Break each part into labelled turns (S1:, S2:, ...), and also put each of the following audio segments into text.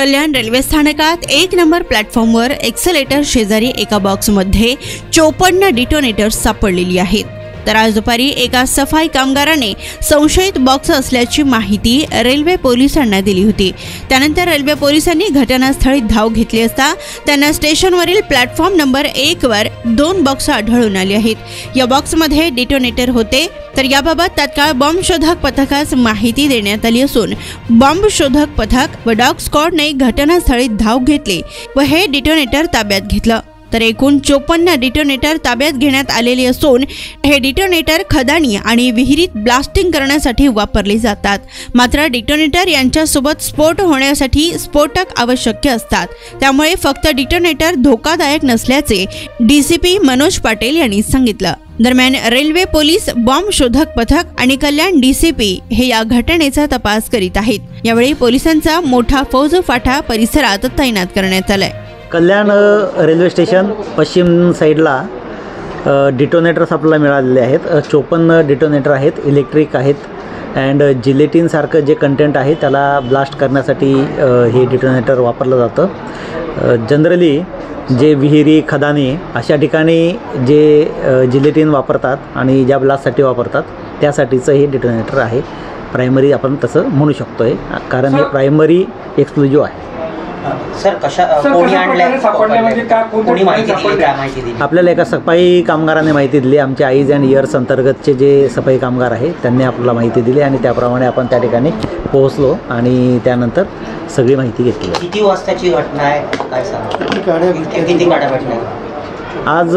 S1: कल्याण railway स्थानकात 1 number प्लॅटफॉर्मवर accelerator शेजारी एका बॉक्समध्ये 54 डिटोनेटर्स सापडलेली आहेत। तर आज दुपारी एका सफाई कामगाराने संशयित बॉक्स असल्याची माहिती रेल्वे पोलिसांना दिली होती। त्यानंतर रेल्वे पोलिसांनी घटनास्थळी धाव घेतली असता त्यांना स्टेशनवरील प्लॅटफॉर्म नंबर 1 वर 2 बॉक्स आढळून आले आहेत। या बॉक्समध्ये डिटोनेटर होते। तर याबाबत तात्काळ बॉम्ब शोधक पथकास माहिती देण्यात आली असून बॉम्ब शोधक पथक व डॉग स्क्वॉडने घटनास्थळी धाव घेतली व हे डिटोनेटर ताब्यात घेतलं। तर एकूण 54 डिटोनेटर ताब्यात घेण्यात आलेले असून हे डिटोनेटर खदानी आणि विहिरीत ब्लास्टिंग करण्यासाठी वापरले जातात। मात्र डिटोनेटर यांच्यासोबत स्फोट होण्यासाठी स्फोटक आवश्यक असतात, त्यामुळे फक्त डिटोनेटर धोकादायक नसल्याचे डीसीपी मनोज पाटील यांनी सांगितलं। दरम्यान रेल्वे पोलीस, बॉम्ब शोधक पथक आणि कल्याण डीसीपी हे या घटनेचा तपास करीत आहेत। यावेळी पोलिसांचा मोठा फौजफाटा परिसरात तैनात करण्यात आलाय।
S2: कल्याण रेल्वे स्टेशन पश्चिम साईडला डिटोनेटर्स आपल्याला मिळालेले आहेत। 54 डिटोनेटर आहेत, इलेक्ट्रिक आहेत अँड जिलेटिन सारखं जे कंटेंट आहे त्याला ब्लास्ट करण्यासाठी हे डिटोनेटर वापरलं जातं। जनरली जे विहिरी, खदानी अशा ठिकाणी जे जिलेटिन वापरतात आणि ज्या ब्लास्टसाठी वापरतात त्यासाठीचं हे डिटोनेटर आहे। प्रायमरी आपण तसं म्हणू शकतो आहे, कारण हे प्रायमरी एक्सप्लोजिव्ह आहे।
S3: सर कोणी माहिती दिली?
S2: आपल्याला एका सफाई कामगाराने माहिती दिली। आमच्या आईज अँड इयर्स अंतर्गतचे जे सफाई कामगार आहे त्यांनी आपल्याला माहिती दिली आणि त्याप्रमाणे आपण त्या ठिकाणी पोहोचलो आणि त्यानंतर सगळी माहिती घेतली।
S3: किती वाजताची घटना आहे, काय सांगा? किती गाड्या भेटल्या?
S2: आज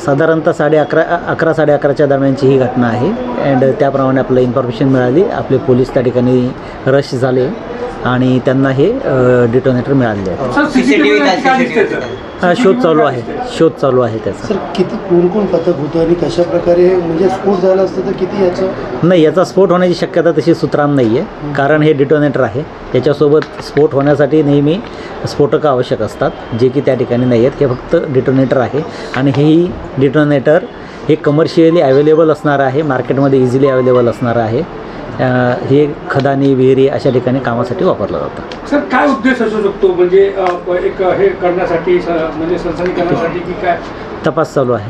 S2: साधारणतः 11:30 दरम्यानची ही घटना आहे अँड त्याप्रमाणे आपल्याला इन्फॉर्मेशन मिळाली। आपले पोलीस त्या ठिकाणी रश झाले आणि त्यांना हे डिटोनेटर मिळाले आहे। शोध चालू आहे त्याचा।
S4: सर किती कोण पथक होतं आणि कशा प्रकारे म्हणजे स्फोट झाला असतं तर किती
S2: याचा स्फोट होण्याची शक्यता तशी सुतराम नाही आहे, कारण हे डिटोनेटर आहे। याच्यासोबत स्फोट होण्यासाठी नेहमी स्फोटकं आवश्यक असतात, जे की त्या ठिकाणी नाही आहेत। हे फक्त डिटोनेटर आहे आणि हेही डिटोनेटर हे कमर्शियली अवेलेबल असणार आहे, मार्केटमध्ये इझिली अवेलेबल असणार आहे। हे खदानी, विहिरी अशा ठिकाणी कामासाठी वापरलं जातं।
S5: सर काय उद्देश असू शकतो, म्हणजे एक हे करण्यासाठी, म्हणजे सनसनी करण्यासाठी की काय?
S2: तपास चालू आहे।